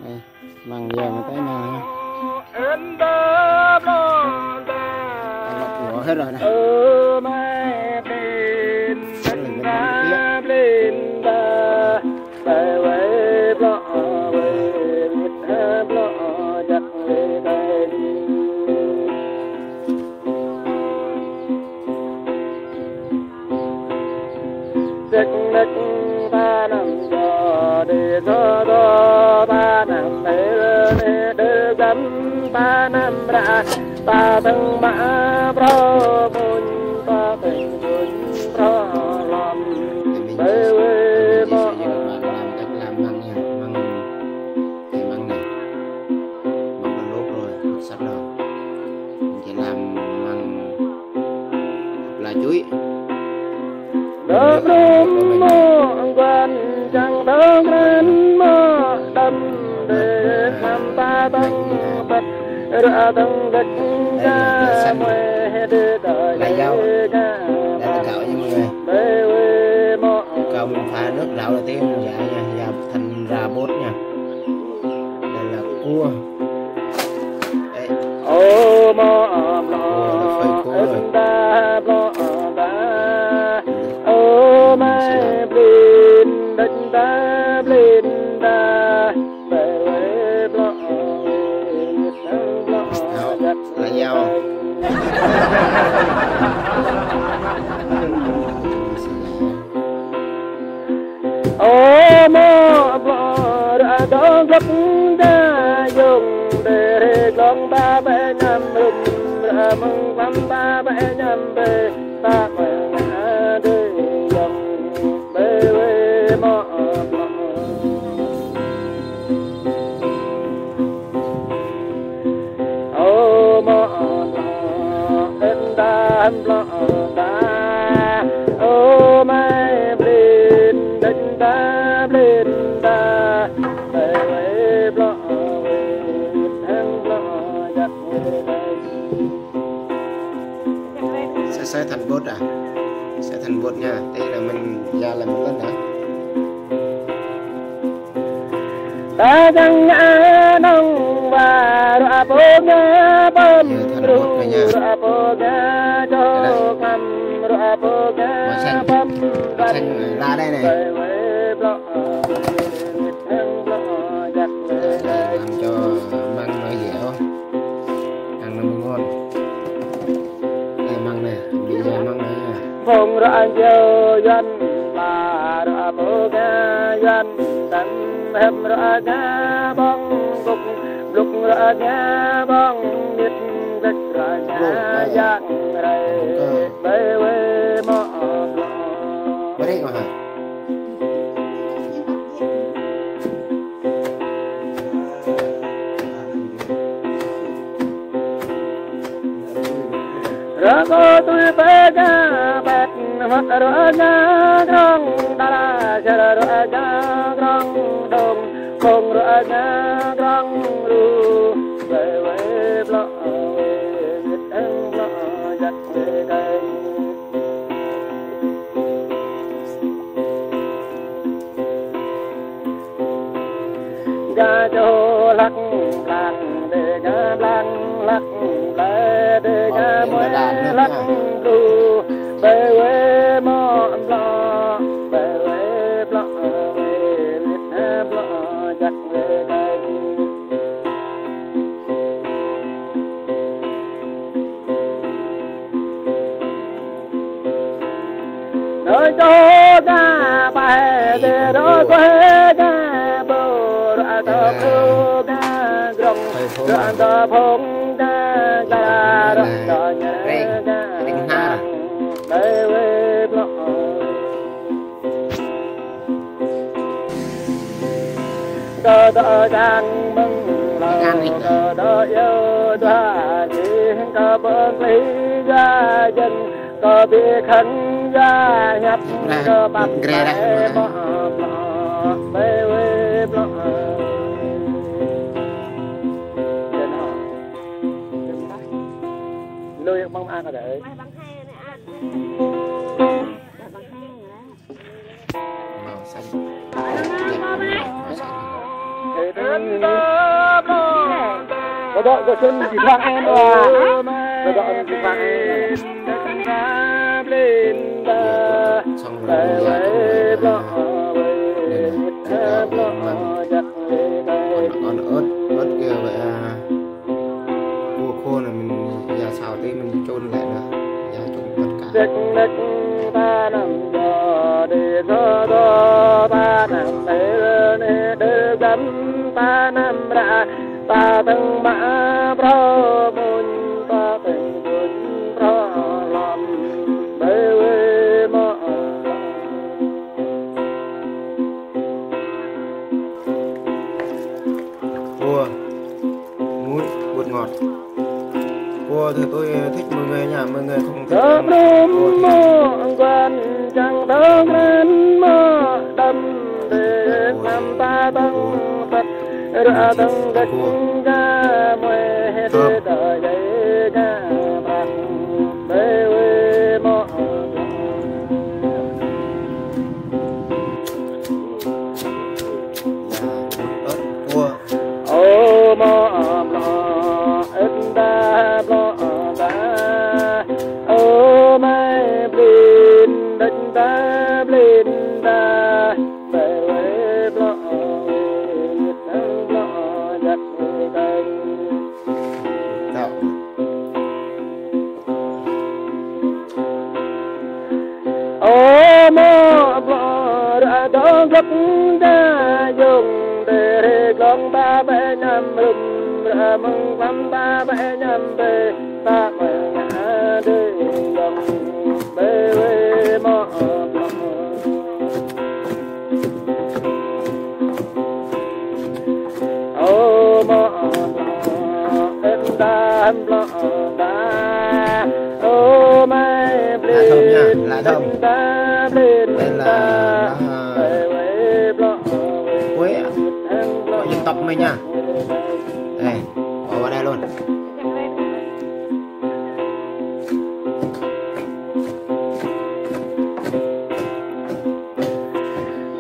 Đây, măng giờ mà tới nào lọc hết rồi này. Ta nằm giờ để cho ta nằm để gắn ta nằm ra ta từng mã pro bồn ta từng bồn pro làm bê bê mơ làm cách làm măng nha, măng cái măng này măng đã lốt rồi, lốt sạch rồi. Mình chỉ làm măng là chuối. Đớp rung mơ quan chẳng đớp lên mơ đâm để làm ta tăng bật ra tăng đất ca mê để đời ca đây là cạo nha mọi người. bê bê mơ Cạo mình pha nước rau là tiếng dạ nha, dạ thành ra bốt nha. Đây là cua. Đây. ô mơ mơ em ta mơ ta ô mê blin đất ta blin ta bê bê mơ Là dao. ô mơ mơ đã đón gấp đã dùng để con ba bé nhằm rừng ra mừng văn ba bé nhằm về ta mẹ để dòng bê bê mơ ô mơ em ta lo ta ô mai blin đánh ta blin ta bê bê lo em lo giặt Sẽ thành bột à? Sẽ thành bột nha. Đây là mình ra làm một lần nữa. ta chẳng ngã nông và ra bố ngã bơm ru ra bố ngã cho cầm ra bố ngã bơm Xanh ra đây này. Làm cho măng nó dẻo, ăn nó mới ngon. Đây măng này, bị ra măng này nha. Phong ra dơ dân là ra bố ngã dân đánh em ra ngã bóng gục lúc ra ngã bóng biết đất ra ngã giang rầy bê bê mơ Mới đây mà hả? ra cô tôi bê ngã bẹt hoặc ra ngã grong đà la chả ra ngã grong đông không ra ngã grong ru bê bê lo biết em lo giặt bê cây ga cho lắc lắc để ga lắc lắc lê để ga mê lắc ru bê bê mơ lo bê bê lo biết em lo giặt bê cây nơi cho ga bài để đó quê ga bờ ra tơ bờ ga grong ra tơ phong ga ga ra nhà ga bê bê lo cơ đỡ đang mừng lòng cơ đỡ yêu đoà chỉ cơ bơm lý gia dân cơ bị khấn gia nhập cơ bạc bê bỏ bê bê bỏ nuôi bông ăn rồi đấy Màu xanh. thì ban có đội của chân chỉ khoang em à có đội chỉ khoang em lên ta về về lo về lo giặt về còn ớt kia vậy cua khô này mình giờ xào tí mình chôn lại nữa giờ chôn tất cả đất ta nằm giò để gió ta nằm để để gấm ta nằm ra ta từng mã pro môn ta từng buồn pro làm bê bê mơ cua muối bột ngọt cua thì tôi thích mọi người nha, mọi người không thích đớp cua thì quan chẳng đớp lên mơ đâm để làm ta từng bật ra từng đất ca mê để đời dây ca bạc bê bê mơ ớt cua ô mơ mơ ít ta lo ta ô mai blin đất ta blin ta bê bê lo lo giặt cây đậu ô mơ mơ đã đón gấp đã dùng để con ta bé nhầm rừng ra mừng lắm ta bé nhầm bê ta bé ngã để dòng bê bê mơ ô mơ em ta lo ta ô mai blin ta blin ta bê bê lo quế ạ, gọi dân tộc mình nha, đây bỏ vào đây luôn.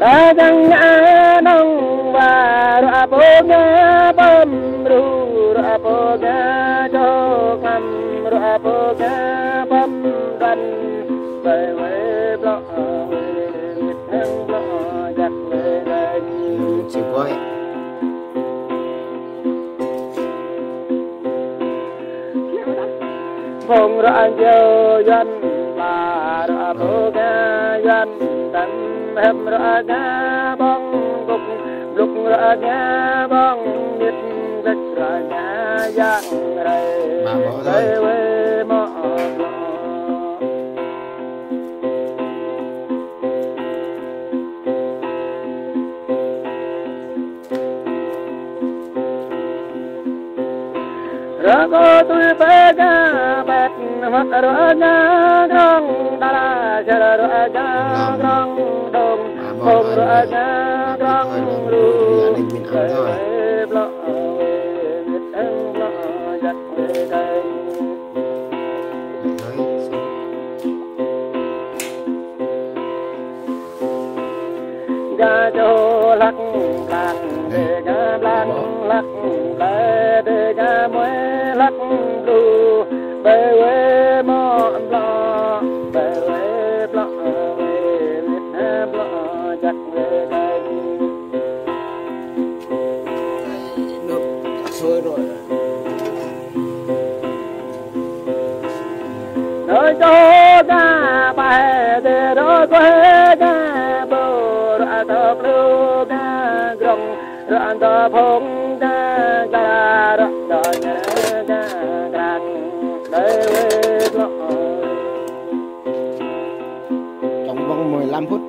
ta chẳng ngã nông và ra bố ngã bấm ru ra bố ngã cho cầm ra bố ngã bấm đần về về lo thằng lo giặt về đây Chịu quế phong ra giờ dân là ra bố ngã dân đần em ra ngã băng gục lục ra ngã băng nhịp đất ra ngã giang rây rây quê mơ ra có tôi bé ga bẹt mặt ra ngã rong đa la ra ra ngã rong đông không ra ngã rong ru về lo biết em lo giặt về đây ga cho lắc lắc để ga lắc lắc lê để ga muối lắc ru bê bê mò lo bê bê lo biết em lo giặt về đây nước sôi rồi nơi cho ga bài để đó quê ga bờ ra tập lưu ga gồng ra tập phong ga ga ra ga ga ga đây lo trong vòng 15 phút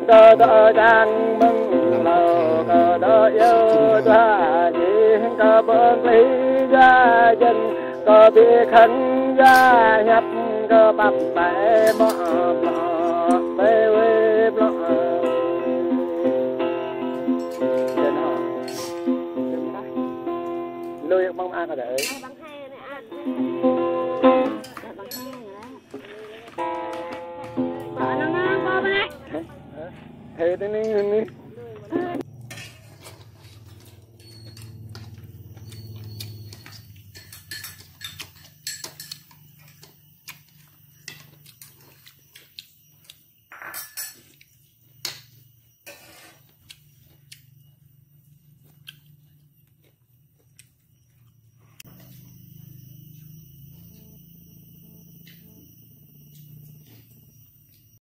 cơ cơ đang mừng lầu cơ đỡ yêu cha gì cơ bơn lý gia dân cơ bị khấn gia nhập cơ bắp bẻ mọ bê bê lo lôi bông ăn ở đấy